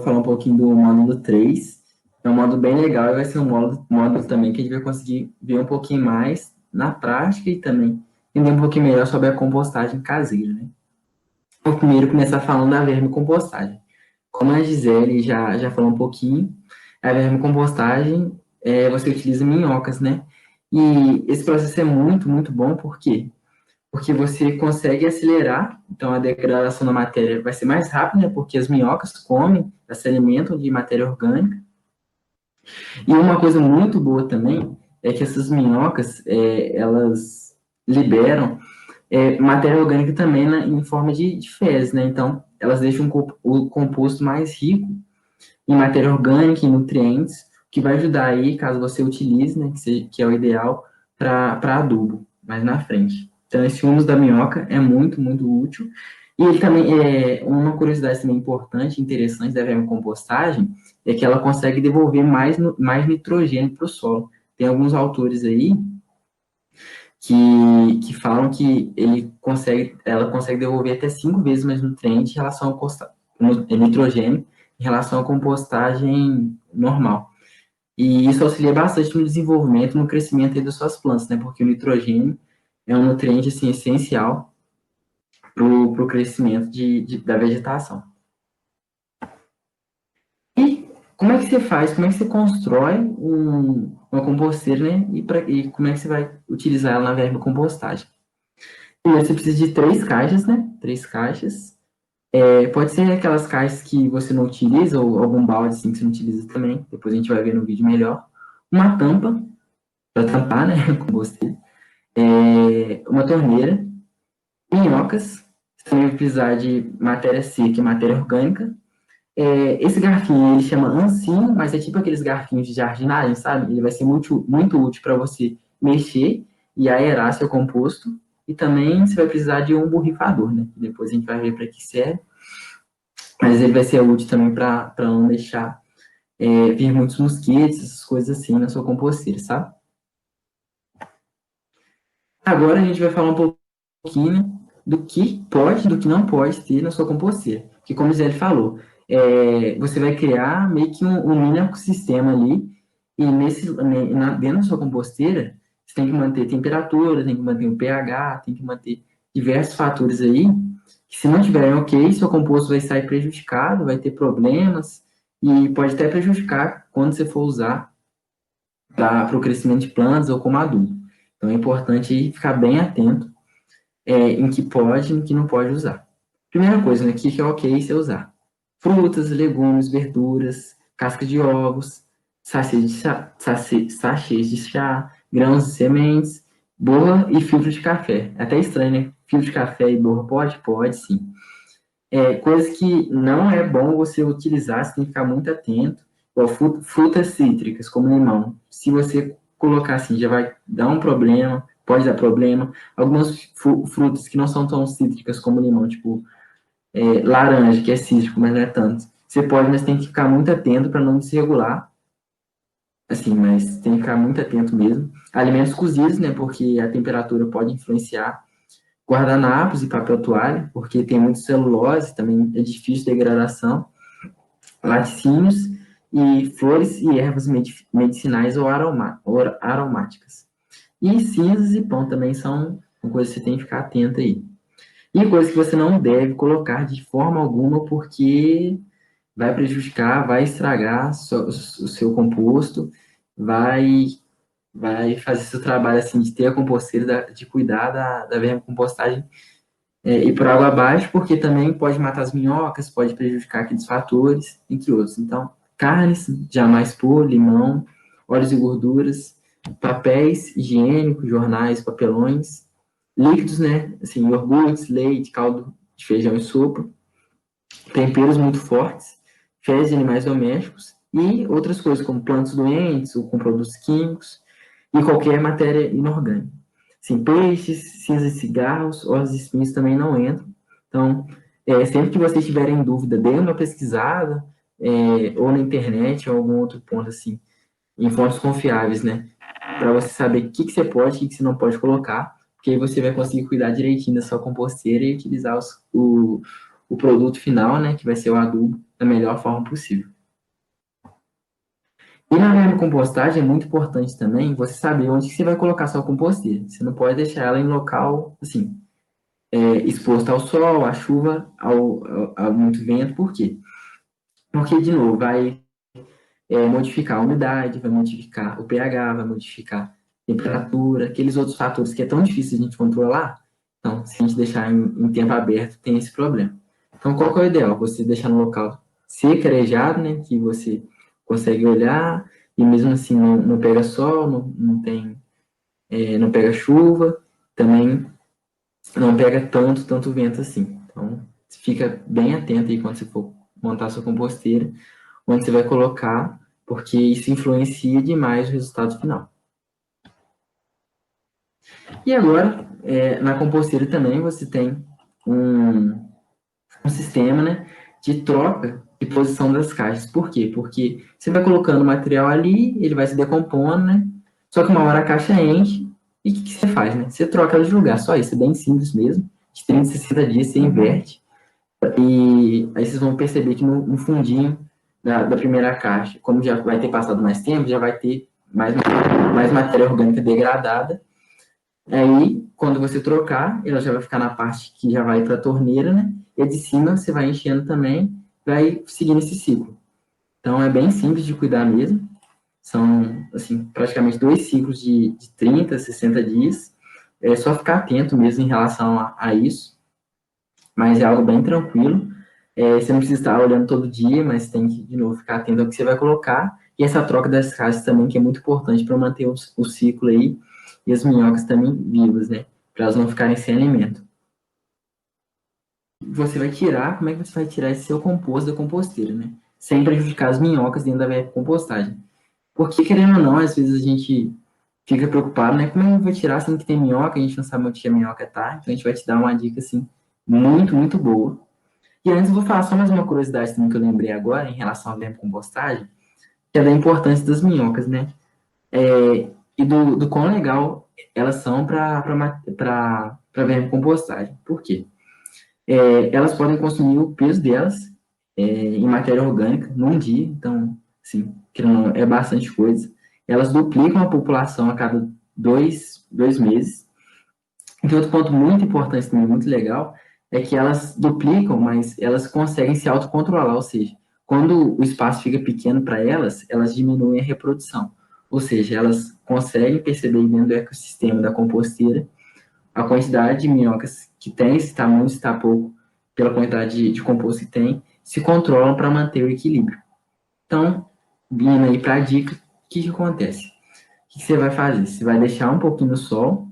falar um pouquinho do módulo 3. É um módulo bem legal e vai ser um módulo também que a gente vai conseguir ver um pouquinho mais na prática e também entender um pouquinho melhor sobre a compostagem caseira, né? Vou primeiro começar falando da vermicompostagem. Como a Gisele já falou um pouquinho, a vermicompostagem, você utiliza minhocas, né? E esse processo é muito, muito bom, por quê? Porque você consegue acelerar, então a degradação da matéria vai ser mais rápida, né? Porque as minhocas comem, se alimentam de matéria orgânica. E uma coisa muito boa também é que essas minhocas, elas liberam matéria orgânica também em forma de fezes, né? Então, elas deixam o composto mais rico em matéria orgânica e nutrientes, que vai ajudar aí, caso você utilize, né, que é o ideal, para adubo, mais na frente. Então, esse humus da minhoca é muito, muito útil. E ele também, uma curiosidade também importante, interessante da vermicompostagem, é que ela consegue devolver mais nitrogênio para o solo. Tem alguns autores aí que falam que ela consegue devolver até 5 vezes mais nutriente em relação ao nitrogênio, em relação à compostagem normal. E isso auxilia bastante no desenvolvimento, no crescimento aí das suas plantas, né? Porque o nitrogênio é um nutriente, assim, essencial para o crescimento da vegetação. E como é que você faz? Como é que você constrói uma composteira, né? E como é que você vai utilizar ela na vermicompostagem? Primeiro, você precisa de 3 caixas, né? 3 caixas. Pode ser aquelas caixas que você não utiliza, ou algum balde assim que você não utiliza também. Depois a gente vai ver no vídeo melhor. Uma tampa, para tampar, né? Com você. Uma torneira. Minhocas. Você também vai precisar de matéria seca e matéria orgânica. Esse garfinho, ele chama ancinho, mas é tipo aqueles garfinhos de jardinagem, sabe? Ele vai ser muito, muito útil para você mexer e aerar seu composto. E também você vai precisar de um borrifador, né? Depois a gente vai ver para que serve. Mas ele vai ser útil também para não deixar vir muitos mosquitos, essas coisas assim na sua composteira, sabe? Agora a gente vai falar um pouquinho do que pode e do que não pode ter na sua composteira. Que, como o Zé falou, você vai criar meio que um mini ecossistema ali, e dentro da sua composteira, você tem que manter temperatura, tem que manter o pH, tem que manter diversos fatores aí, que se não tiverem ok, seu composto vai sair prejudicado, vai ter problemas, e pode até prejudicar quando você for usar para o crescimento de plantas ou como adubo. Então é importante aí ficar bem atento em que pode e em que não pode usar. Primeira coisa, né, que é ok você usar. Frutas, legumes, verduras, casca de ovos, sachês de chá, grãos e sementes, borra e filtro de café. É até estranho, né? Filtro de café e borra pode? Pode, sim. Coisas que não é bom você utilizar, você tem que ficar muito atento. Frutas cítricas, como limão. Se você colocar assim, já vai dar um problema, pode dar problema. Algumas frutas que não são tão cítricas como limão, tipo laranja, que é cítrico, mas não é tanto. Você pode, mas tem que ficar muito atento para não desregular. Assim, mas tem que ficar muito atento mesmo. Alimentos cozidos, né? Porque a temperatura pode influenciar. Guardanapos e papel toalha, porque tem muita celulose, também é difícil de degradação. Laticínios e flores e ervas medicinais ou aromáticas. E cinzas e pão também são uma coisa que você tem que ficar atento aí. E coisas que você não deve colocar de forma alguma, porque vai prejudicar, vai estragar o seu composto, vai fazer seu trabalho assim de ter a composteira, de cuidar da vermicompostagem ir por água abaixo, porque também pode matar as minhocas, pode prejudicar aqueles fatores, entre outros. Então, carnes, jamais pôr, limão, óleos e gorduras, papéis higiênicos, jornais, papelões, líquidos, né? Assim, iogurtes, leite, caldo de feijão e sopa, temperos muito fortes, fezes de animais domésticos e outras coisas, como plantas doentes ou com produtos químicos e qualquer matéria inorgânica. Assim, peixes, cinzas de cigarros, ossos e espinhos também não entram. Então, sempre que vocês tiverem dúvida, dê uma pesquisada, ou na internet, ou algum outro ponto, assim, em fontes confiáveis, né? Para você saber o que você pode e o que você não pode colocar, porque aí você vai conseguir cuidar direitinho da sua composteira e utilizar o produto final, né, que vai ser o adubo, da melhor forma possível. E na vermicompostagem é muito importante também você saber onde que você vai colocar sua composteira. Você não pode deixar ela em local, assim, exposto ao sol, à chuva, ao muito vento. Por quê? Porque, de novo, vai modificar a umidade, vai modificar o pH, vai modificar a temperatura, aqueles outros fatores que é tão difícil a gente controlar. Então, se a gente deixar em tempo aberto, tem esse problema. Então, qual que é o ideal? Você deixar no local seco, arejado, né, que você consegue olhar, e mesmo assim não pega sol, não pega chuva, também não pega tanto vento assim. Então, fica bem atento aí quando você for montar sua composteira, onde você vai colocar, porque isso influencia demais o resultado final. E agora, na composteira também você tem um sistema, né, de troca e posição das caixas. Por quê? Porque você vai colocando o material ali, ele vai se decompondo, né? Só que uma hora a caixa enche, e o que você faz, né? Você troca ela de lugar, só isso, é bem simples mesmo. De 30 a 60 dias você inverte, e aí vocês vão perceber que no fundinho da primeira caixa, como já vai ter passado mais tempo, já vai ter mais matéria orgânica degradada. Aí, quando você trocar, ela já vai ficar na parte que já vai para a torneira, né? E a de cima você vai enchendo também, vai seguindo esse ciclo. Então, é bem simples de cuidar mesmo. São, assim, praticamente 2 ciclos de 30, 60 dias. É só ficar atento mesmo em relação a isso. Mas é algo bem tranquilo. Você não precisa estar olhando todo dia, mas tem que, de novo, ficar atento ao que você vai colocar. E essa troca das caixas também, que é muito importante para manter o ciclo aí. E as minhocas também vivas, né? Para elas não ficarem sem alimento. Você vai tirar, como é que você vai tirar esse seu composto da composteira, né? Sem prejudicar as minhocas dentro da compostagem. Porque, querendo ou não, às vezes a gente fica preocupado, né? Como é que eu vou tirar sendo que tem minhoca? A gente não sabe onde que a minhoca tá. Então a gente vai te dar uma dica, assim, muito boa. E antes eu vou falar só mais uma curiosidade também que eu lembrei agora em relação à vermicompostagem, que é da importância das minhocas, né? E do quão legal elas são para vermicompostagem. Por quê? Elas podem consumir o peso delas em matéria orgânica num dia, então, assim, é bastante coisa. Elas duplicam a população a cada dois meses. E outro ponto muito importante também, muito legal, é que elas duplicam, mas elas conseguem se autocontrolar, ou seja, quando o espaço fica pequeno para elas, elas diminuem a reprodução. Ou seja, elas conseguem perceber dentro do ecossistema da composteira a quantidade de minhocas que tem, se está muito, se está pouco, pela quantidade de composto que tem, se controlam para manter o equilíbrio. Então, vindo aí para a dica, o que acontece? O que você vai fazer? Você vai deixar um pouquinho no sol,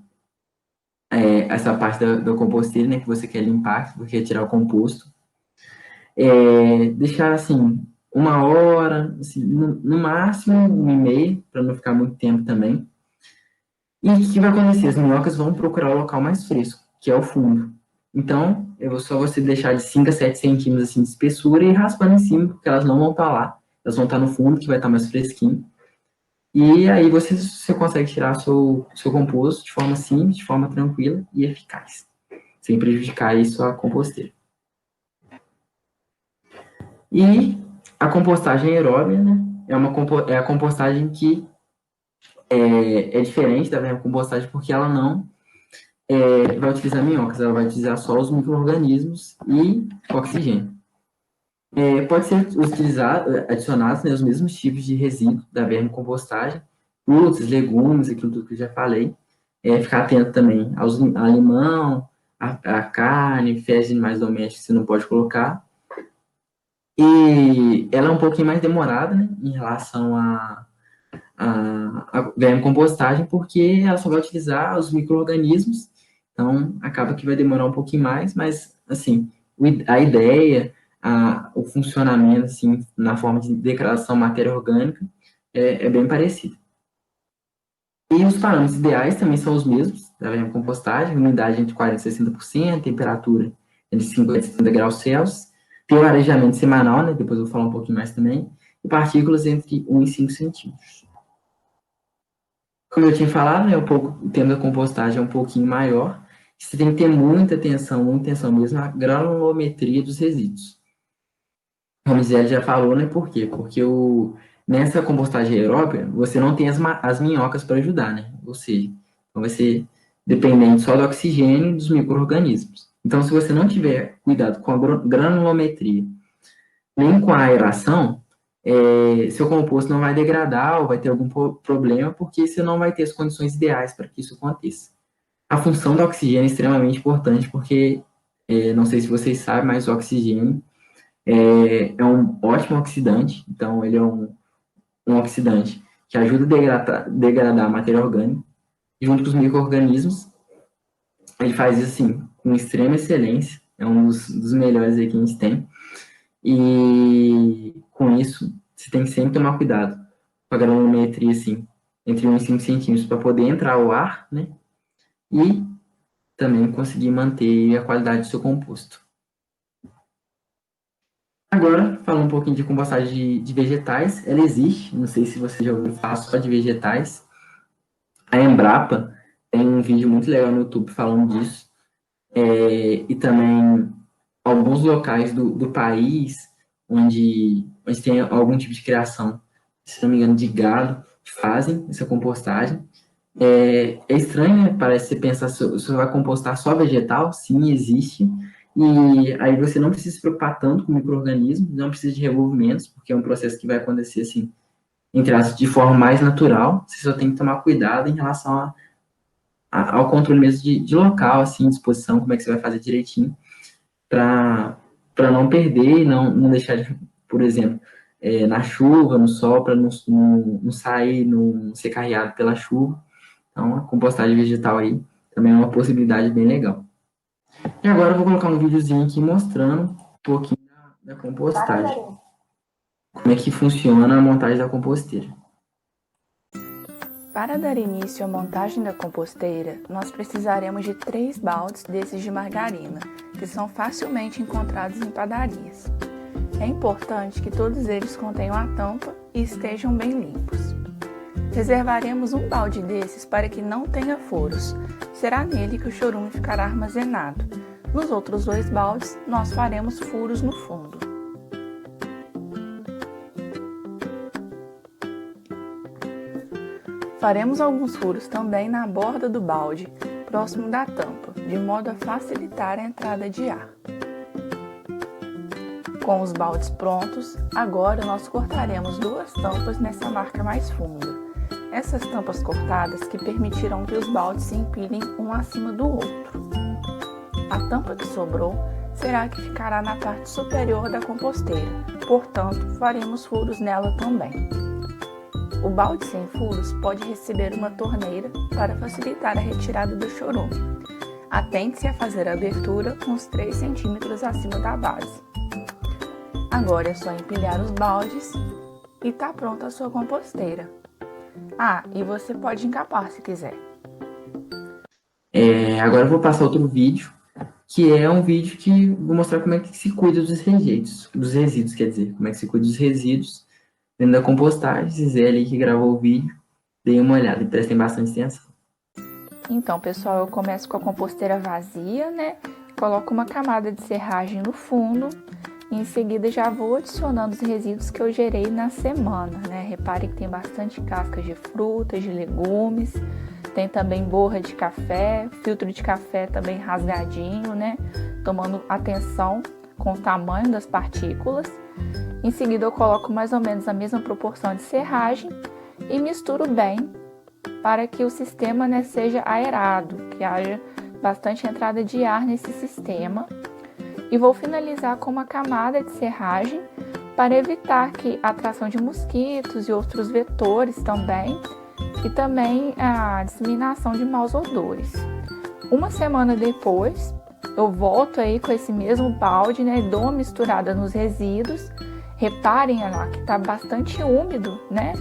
essa parte da composteira, né, que você quer limpar, que você quer tirar o composto. Deixar, assim, 1 hora, assim, no máximo 1h30, para não ficar muito tempo também. E o que vai acontecer? As minhocas vão procurar o local mais fresco, que é o fundo. Então, só você deixar de 5 a 7 centímetros assim, de espessura e raspando em cima, porque elas não vão estar lá. Elas vão estar no fundo, que vai estar mais fresquinho. E aí você consegue tirar seu composto de forma simples, de forma tranquila e eficaz, sem prejudicar aí sua composteira. E a compostagem aeróbia, né? É a compostagem que é diferente da vermicompostagem porque ela não vai utilizar minhocas, ela vai utilizar só os micro-organismos e oxigênio. Pode ser adicionados, né, os mesmos tipos de resíduos da vermicompostagem, frutas, legumes, aquilo tudo que eu já falei. Ficar atento também a limão, a carne, fezes de animais domésticos você não pode colocar. E ela é um pouquinho mais demorada, né, em relação a vermicompostagem, porque ela só vai utilizar os micro-organismos, então acaba que vai demorar um pouquinho mais, mas, assim, a ideia, o funcionamento, assim, na forma de degradação matéria orgânica, é bem parecido. E os parâmetros ideais também são os mesmos da vermicompostagem, umidade entre 40% e 60%, temperatura entre 50 e 70 graus Celsius, tem o arejamento semanal, né, depois eu vou falar um pouquinho mais também, e partículas entre 1 e 5 centímetros. Como eu tinha falado, né, o tempo da compostagem é um pouquinho maior, Você tem que ter muita atenção mesmo na granulometria dos resíduos. Como o Gisele já falou, né? Por quê? Porque nessa compostagem aeróbica, você não tem as minhocas para ajudar, né? Ou seja, então vai ser dependente só do oxigênio e dos micro-organismos. Então, se você não tiver cuidado com a granulometria, nem com a aeração, seu composto não vai degradar ou vai ter algum problema, porque você não vai ter as condições ideais para que isso aconteça. A função do oxigênio é extremamente importante, porque, não sei se vocês sabem, mas o oxigênio é um ótimo oxidante, então ele é um oxidante que ajuda a degradar a matéria orgânica, junto com os micro-organismos. Ele faz isso assim, com extrema excelência, é um dos melhores aí que a gente tem. E com isso, você tem que sempre tomar cuidado com a granulometria, assim, entre 1 e 5 centímetros, para poder entrar o ar, né? E também conseguir manter a qualidade do seu composto. Agora, falando um pouquinho de compostagem de vegetais, ela existe, não sei se você já ouviu falar só de vegetais. A Embrapa tem um vídeo muito legal no YouTube falando disso. E também alguns locais do país onde tem algum tipo de criação, se não me engano, de gado, fazem essa compostagem. É estranho, né? Parece que você pensa, você vai compostar só vegetal? Sim, existe. E aí você não precisa se preocupar tanto com micro-organismos, não precisa de revolvimentos, porque é um processo que vai acontecer assim, entre aspas, de forma mais natural. Você só tem que tomar cuidado em relação ao controle mesmo de local, assim, disposição, como é que você vai fazer direitinho, para não perder e não deixar de, por exemplo, na chuva, no sol, para não sair, não ser carreado pela chuva. Então, a compostagem vegetal aí também é uma possibilidade bem legal. E agora eu vou colocar um videozinho aqui mostrando um pouquinho da compostagem. Como é que funciona a montagem da composteira. Para dar início à montagem da composteira, nós precisaremos de 3 baldes desses de margarina, que são facilmente encontrados em padarias. É importante que todos eles contenham a tampa e estejam bem limpos. Reservaremos um balde desses para que não tenha furos. Será nele que o chorume ficará armazenado. Nos outros 2 baldes, nós faremos furos no fundo. Faremos alguns furos também na borda do balde, próximo da tampa, de modo a facilitar a entrada de ar. Com os baldes prontos, agora nós cortaremos 2 tampas nessa marca mais funda. Essas tampas cortadas que permitirão que os baldes se empilhem um acima do outro. A tampa que sobrou será a que ficará na parte superior da composteira, portanto, faremos furos nela também. O balde sem furos pode receber uma torneira para facilitar a retirada do chorume. Atente-se a fazer a abertura uns 3 centímetros acima da base. Agora é só empilhar os baldes e está pronta a sua composteira. E você pode encapar se quiser. Agora eu vou passar outro vídeo, que é um vídeo que vou mostrar como é que se cuida dos resíduos, quer dizer, como é que se cuida dos resíduos dentro da compostagem. Gisele aí que gravou o vídeo, deem uma olhada e prestem bastante atenção. Então, pessoal, eu começo com a composteira vazia, né? Coloco uma camada de serragem no fundo e em seguida já vou adicionando os resíduos que eu gerei na semana, né? Repare que tem bastante cascas de frutas, de legumes, tem também borra de café, filtro de café também rasgadinho, né? Tomando atenção com o tamanho das partículas. Em seguida eu coloco mais ou menos a mesma proporção de serragem e misturo bem para que o sistema, né, seja aerado, que haja bastante entrada de ar nesse sistema. E vou finalizar com uma camada de serragem para evitar que a atração de mosquitos e outros vetores também, e também a disseminação de maus odores. Uma semana depois, eu volto aí com esse mesmo balde, né, e dou uma misturada nos resíduos. Reparem lá que está bastante úmido, né?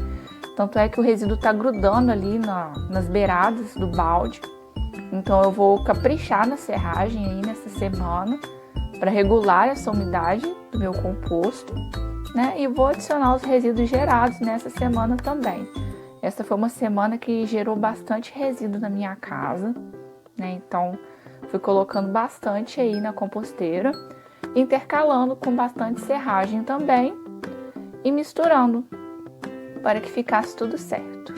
Tanto é que o resíduo está grudando ali nas beiradas do balde. Então eu vou caprichar na serragem aí nessa semana para regular essa umidade do meu composto, né? E vou adicionar os resíduos gerados nessa semana também. Essa foi uma semana que gerou bastante resíduo na minha casa, né? Então, fui colocando bastante aí na composteira, intercalando com bastante serragem também e misturando para que ficasse tudo certo.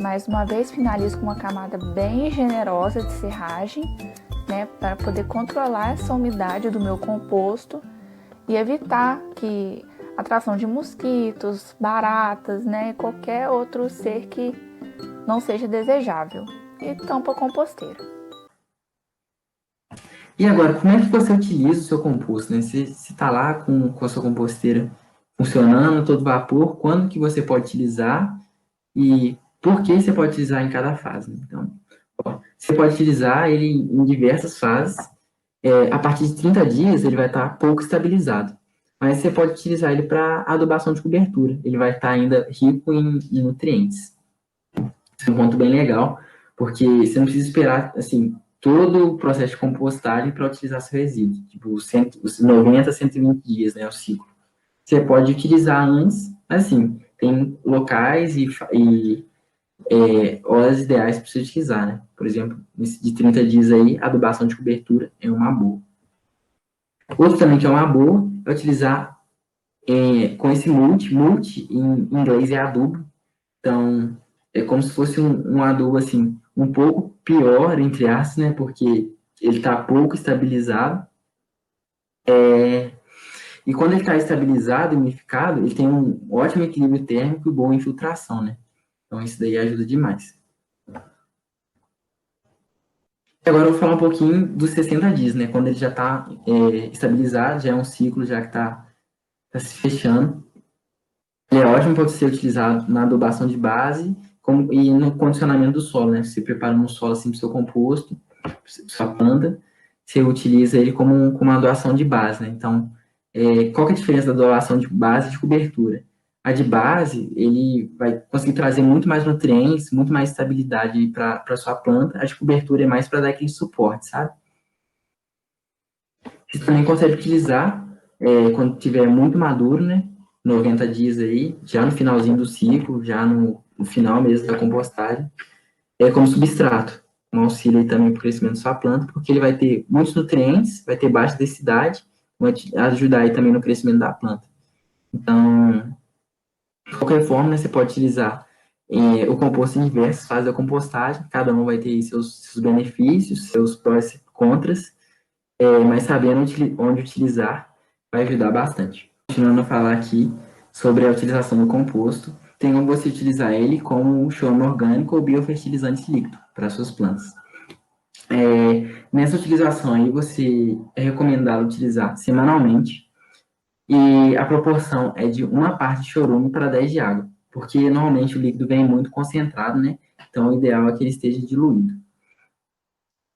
Mais uma vez, finalizo com uma camada bem generosa de serragem, né, para poder controlar essa umidade do meu composto e evitar que a atração de mosquitos, baratas, né, qualquer outro ser que não seja desejável. E tampa a composteira. E agora, como é que você utiliza o seu composto, né? Você está lá com a sua composteira funcionando, todo vapor, quando que você pode utilizar e por que você pode utilizar em cada fase, né? Então, ó, você pode utilizar ele em diversas fases. A partir de 30 dias, ele vai estar pouco estabilizado. Mas você pode utilizar ele para adubação de cobertura. Ele vai estar ainda rico em nutrientes. Isso é um ponto bem legal, porque você não precisa esperar, assim, todo o processo de compostagem para utilizar seu resíduo. Tipo, os 90 a 120 dias, né, o ciclo. Você pode utilizar antes, mas, assim, tem locais e horas ideais para você utilizar, né? Por exemplo, de 30 dias aí, adubação de cobertura é uma boa. Outro também que é uma boa é utilizar com esse mulch em inglês é adubo. Então, é como se fosse um adubo, assim, um pouco pior, entre aspas, né? Porque ele está pouco estabilizado. E quando ele está estabilizado, umidificado, ele tem um ótimo equilíbrio térmico e boa infiltração, né? Então, isso daí ajuda demais. Agora eu vou falar um pouquinho dos 60 dias, né? Quando ele já está estabilizado, já é um ciclo já que está se fechando. Ele é ótimo para ser utilizado na adubação de base e no condicionamento do solo, né? Você prepara um solo assim para o seu composto, sua planta, você utiliza ele como uma adubação de base, né? Então, qual que é a diferença da adubação de base e de cobertura? A de base, ele vai conseguir trazer muito mais nutrientes, muito mais estabilidade para a sua planta. A de cobertura é mais para dar aquele suporte, sabe? Você também consegue utilizar quando tiver muito maduro, né? 90 dias aí, já no finalzinho do ciclo, já no final mesmo da compostagem, como substrato, um auxílio aí também para o crescimento da sua planta, porque ele vai ter muitos nutrientes, vai ter baixa densidade, vai ajudar aí também no crescimento da planta. Então, de qualquer forma, né, você pode utilizar o composto em diversas fases da compostagem, cada um vai ter seus benefícios, seus prós e contras, mas sabendo onde utilizar vai ajudar bastante. Continuando a falar aqui sobre a utilização do composto, tem como você utilizar ele como um chorume orgânico ou biofertilizante líquido para suas plantas. Nessa utilização aí, é recomendado utilizar semanalmente e a proporção é de 1 parte de chorume para 10 de água, porque normalmente o líquido vem muito concentrado, né? Então, o ideal é que ele esteja diluído.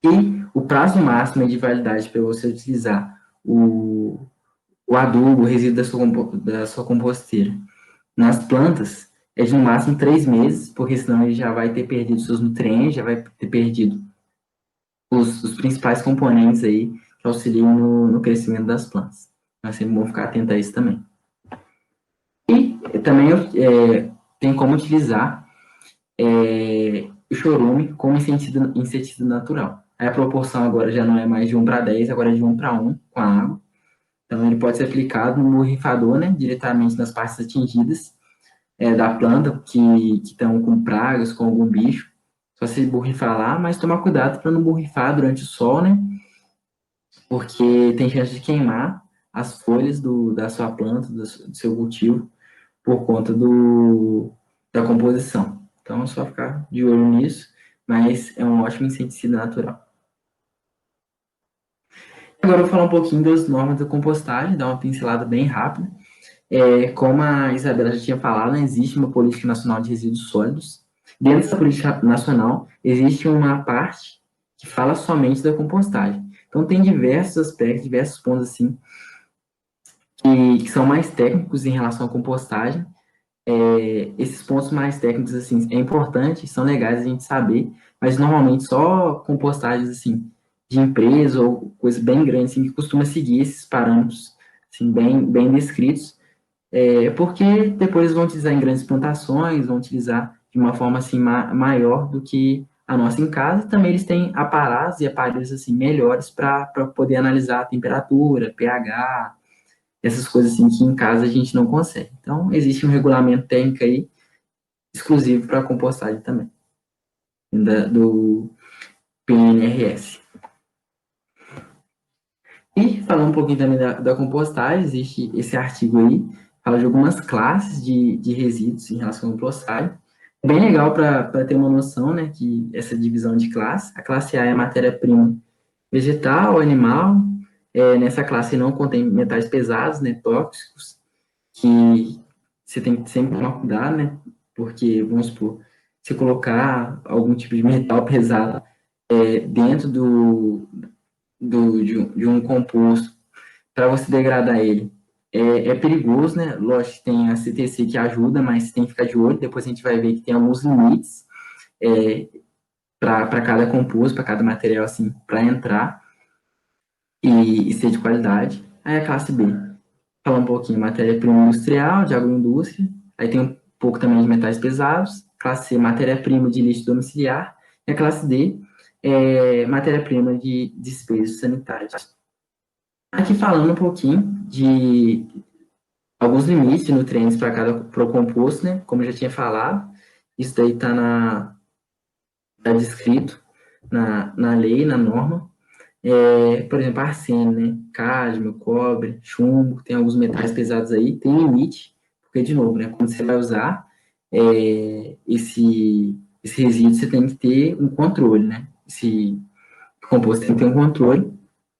E o prazo máximo de validade para você utilizar o adubo, o resíduo da sua composteira nas plantas é de no máximo 3 meses, porque senão ele já vai ter perdido seus nutrientes, já vai ter perdido os principais componentes aí que auxiliam no crescimento das plantas. Então, é sempre bom ficar atento a isso também. E também tem como utilizar o chorume como inseticida natural. Aí a proporção agora já não é mais de 1 para 10, agora é de 1 para 1 com a água. Então, ele pode ser aplicado no borrifador, né, diretamente nas partes atingidas da planta, que estão com pragas, com algum bicho. Só se borrifar lá, mas tomar cuidado para não borrifar durante o sol, né, porque tem chance de queimar as folhas da sua planta, do seu cultivo, por conta da composição. Então, é só ficar de olho nisso, mas é um ótimo inseticida natural. Agora eu vou falar um pouquinho das normas da compostagem, dar uma pincelada bem rápida. Como a Isabela já tinha falado, existe uma política nacional de resíduos sólidos, Dentro da política nacional, existe uma parte que fala somente da compostagem. Então, tem diversos aspectos, diversos pontos, assim, que são mais técnicos em relação à compostagem. Esses pontos mais técnicos, assim, é importante, são legais a gente saber, mas normalmente só compostagens, assim, de empresa ou coisa bem grande, assim, que costuma seguir esses parâmetros, assim, bem descritos, porque depois vão utilizar em grandes plantações, vão utilizar de uma forma, assim, maior do que a nossa em casa. Também eles têm aparatos e aparelhos, assim, melhores para poder analisar a temperatura, pH, essas coisas assim que em casa a gente não consegue. Então, existe um regulamento técnico aí exclusivo para a compostagem também, do PNRS. E falando um pouquinho também da compostagem, existe esse artigo aí, fala de algumas classes de resíduos em relação à compostagem. É bem legal para ter uma noção, né, que essa divisão de classe. A classe A é a matéria-prima vegetal, animal. Nessa classe não contém metais pesados, né, tóxicos, que você tem que sempre tomar cuidado, né? Porque, vamos supor, se colocar algum tipo de metal pesado dentro de um composto para você degradar ele, é perigoso, né? Lógico que tem a CTC que ajuda, mas tem que ficar de olho. Depois a gente vai ver que tem alguns limites para cada composto, para cada material, assim, para entrar e ser de qualidade. Aí a classe B, falar um pouquinho matéria-prima industrial, de agroindústria, aí tem um pouco também de metais pesados, classe C, matéria-prima de lixo domiciliar, e a classe D, matéria-prima de despejos sanitários. Aqui falando um pouquinho de alguns limites de nutrientes para cada composto, né? Como eu já tinha falado, isso daí tá descrito na lei, na norma. Por exemplo, arsênio, né? Cádmio, cobre, chumbo, tem alguns metais pesados aí, tem limite, porque, de novo, né? Quando você vai usar esse resíduo, você tem que ter um controle, né? Esse composto tem que ter um controle.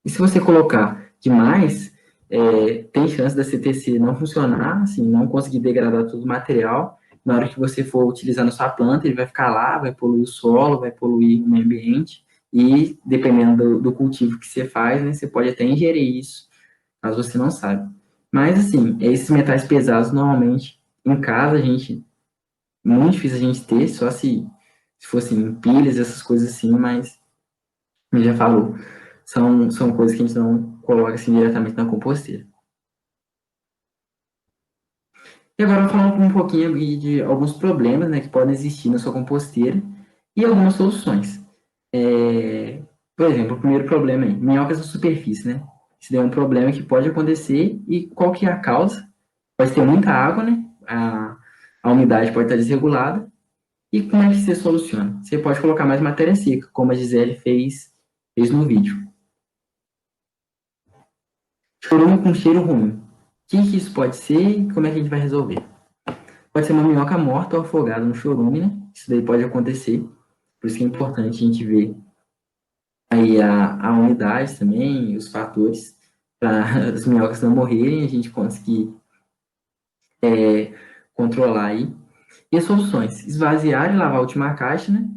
E se você colocar demais, tem chance da CTC não funcionar, assim, não conseguir degradar todo o material. Na hora que você for utilizar na sua planta, ele vai ficar lá, vai poluir o solo, vai poluir o meio ambiente. E, dependendo do cultivo que você faz, né, você pode até ingerir isso, caso você não saiba. Mas, assim, esses metais pesados, normalmente, em casa, muito difícil a gente ter, só se fossem em pilhas, essas coisas assim, mas, como já falou, são coisas que a gente não coloca assim diretamente na composteira. E agora eu vou falar um pouquinho de alguns problemas, né, que podem existir na sua composteira e algumas soluções. Por exemplo, o primeiro problema aí, minhocas na superfície, né? Isso daí é um problema que pode acontecer e qual que é a causa? Pode ter muita água, né? A umidade pode estar desregulada. E como é que você soluciona? Você pode colocar mais matéria seca, como a Gisele fez no vídeo. Chorume com cheiro ruim. O que isso pode ser e como é que a gente vai resolver? Pode ser uma minhoca morta ou afogada no chorume, né? Isso daí pode acontecer. Por isso que é importante a gente ver aí a umidade também, os fatores para as minhocas não morrerem, a gente conseguir controlar aí. E as soluções? Esvaziar e lavar a última caixa, né?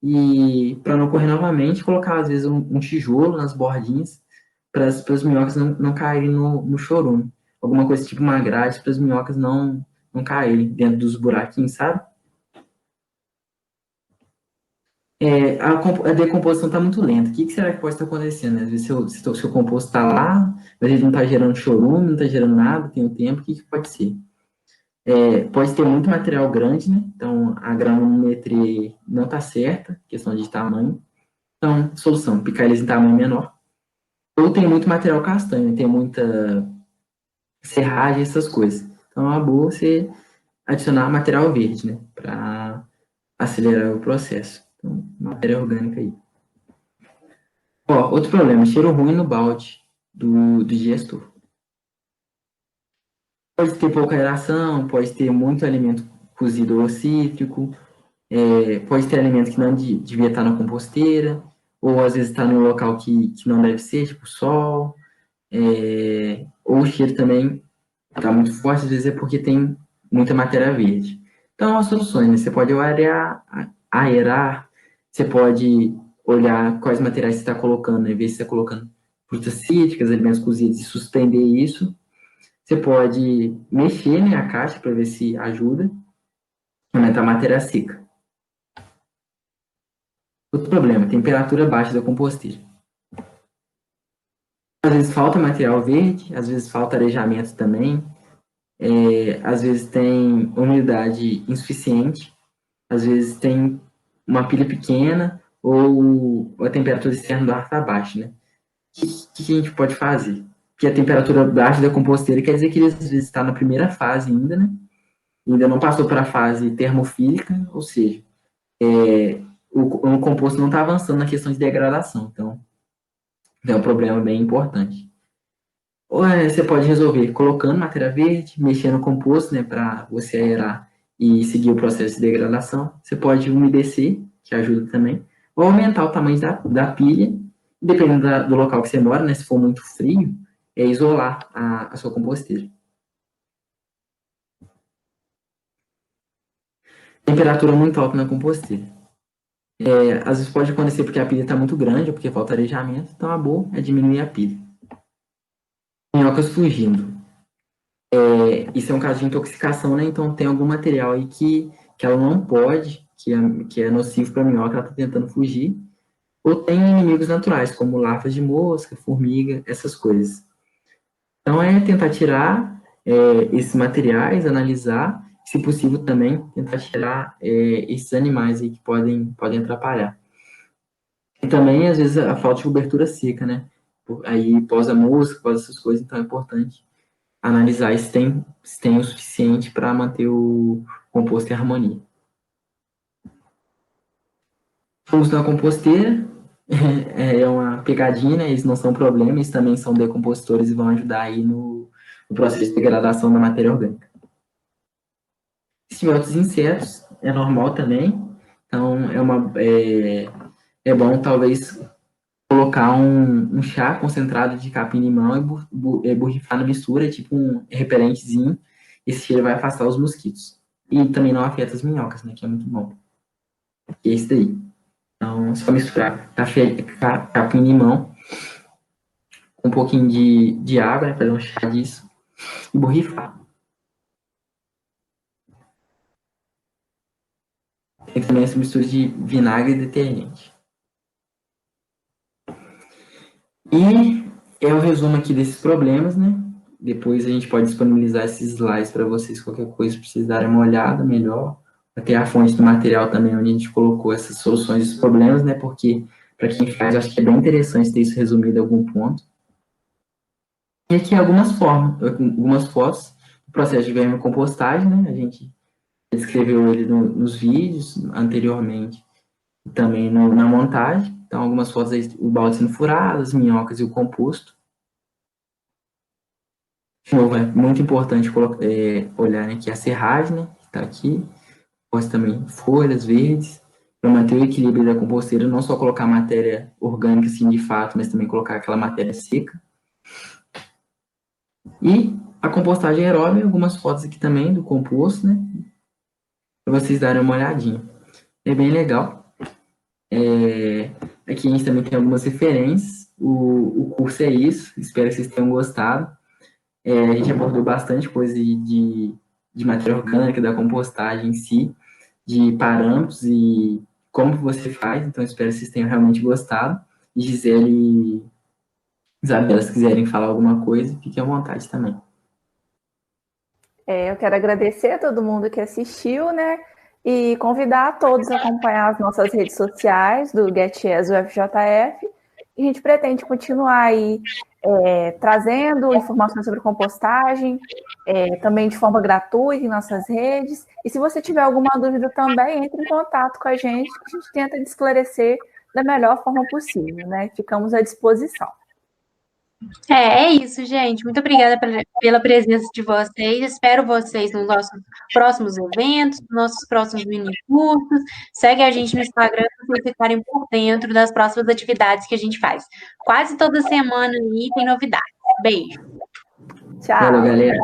E para não ocorrer novamente, colocar às vezes um tijolo nas bordinhas para as minhocas não caírem no chorume. Alguma coisa tipo uma grade para as minhocas não caírem dentro dos buraquinhos, sabe? A decomposição está muito lenta. O que será que pode estar acontecendo? Às vezes seu composto está lá, mas ele não está gerando chorume, não está gerando nada, tem o tempo. O que pode ser? Pode ter muito material grande, né? Então, a granulometria não está certa, questão de tamanho. Então, solução, picar eles em tamanho menor. Ou tem muito material castanho, tem muita serragem, essas coisas. Então, é uma boa você adicionar material verde, né? Para acelerar o processo. Então, matéria orgânica aí. Ó, outro problema, cheiro ruim no balde do digestor. Pode ter pouca aeração, pode ter muito alimento cozido ou cítrico, pode ter alimento que não devia estar na composteira, ou às vezes está no local que não deve ser, tipo sol, ou o cheiro também está muito forte, às vezes é porque tem muita matéria verde. Então, as soluções, né? Você pode aerar, você pode olhar quais materiais você está colocando, né? Ver se você está colocando frutas cítricas, alimentos cozidos e suspender isso. Você pode mexer, né, a caixa para ver se ajuda. Aumentar a matéria seca. Outro problema, temperatura baixa da composteira. Às vezes falta material verde, às vezes falta arejamento também, às vezes tem umidade insuficiente, às vezes tem uma pilha pequena ou a temperatura externa do ar está baixa, né? O que a gente pode fazer? Porque a temperatura baixa da composteira quer dizer que ele às vezes está na primeira fase ainda, né? Ainda não passou para a fase termofílica, ou seja, o composto não está avançando na questão de degradação. Então, é um problema bem importante. Ou você pode resolver colocando matéria verde, mexendo no composto, né, para você aerar e seguir o processo de degradação. Você pode umedecer, que ajuda também, ou aumentar o tamanho da pilha, dependendo do local que você mora, né, se for muito frio, é isolar a sua composteira. Temperatura muito alta na composteira. Às vezes pode acontecer porque a pilha está muito grande ou porque falta arejamento, então a boa é diminuir a pilha. Minhocas fugindo. Isso é um caso de intoxicação, né? Então tem algum material aí que ela não pode, que é nocivo para a minhoca, ela está tentando fugir. Ou tem inimigos naturais, como larvas de mosca, formiga, essas coisas. Então é tentar tirar esses materiais, analisar, se possível também tentar tirar esses animais aí que podem atrapalhar. E também, às vezes, a falta de cobertura seca, né? Aí posa mosca, posa essas coisas, então é importante analisar se tem o suficiente para manter o composto em harmonia. Fungos na composteira é uma pegadinha, né? Eles não são problema, eles também são decompositores e vão ajudar aí no processo de degradação da matéria orgânica. Se tiver outros insetos, é normal também. Então, é bom talvez colocar um chá concentrado de capim-limão e borrifar na mistura, tipo um repelentezinho. Esse cheiro vai afastar os mosquitos. E também não afeta as minhocas, né? Que é muito bom. E é isso daí. Então, só misturar capim-limão com um pouquinho de água, né? Fazer um chá disso. E borrifar. Tem também essa mistura de vinagre e detergente. E é o resumo aqui desses problemas, né? Depois a gente pode disponibilizar esses slides para vocês, qualquer coisa, precisar darem uma olhada melhor. Até a fonte do material também, onde a gente colocou essas soluções dos problemas, né? Porque, para quem faz, eu acho que é bem interessante ter isso resumido em algum ponto. E aqui algumas fotos do processo de vermicompostagem, né? A gente descreveu ele nos vídeos anteriormente, e também na montagem. Então, algumas fotos aí, o balde sendo furado, as minhocas e o composto. De novo, é muito importante olhar aqui a serragem, né, que está aqui. Pode também folhas verdes, para manter o equilíbrio da composteira, não só colocar matéria orgânica, assim, de fato, mas também colocar aquela matéria seca. E a compostagem aeróbica, algumas fotos aqui também do composto, né, para vocês darem uma olhadinha. É bem legal. Aqui a gente também tem algumas referências. O curso é isso, espero que vocês tenham gostado. A gente abordou bastante coisa de matéria orgânica, da compostagem em si, de parâmetros e como você faz, então espero que vocês tenham realmente gostado. E Gisele e Isabela, se quiserem falar alguma coisa, fiquem à vontade também. Eu quero agradecer a todo mundo que assistiu, né? E convidar a todos a acompanhar as nossas redes sociais do GetYes UFJF. E a gente pretende continuar aí trazendo informações sobre compostagem, também de forma gratuita em nossas redes. E se você tiver alguma dúvida também, entre em contato com a gente, que a gente tenta esclarecer da melhor forma possível, né? Ficamos à disposição. É isso, gente. Muito obrigada pela presença de vocês. Espero vocês nos nossos próximos eventos, nos nossos próximos mini-cursos. Segue a gente no Instagram para vocês ficarem por dentro das próximas atividades que a gente faz. Quase toda semana aí tem novidades. Beijo. Tchau. Falou, galera.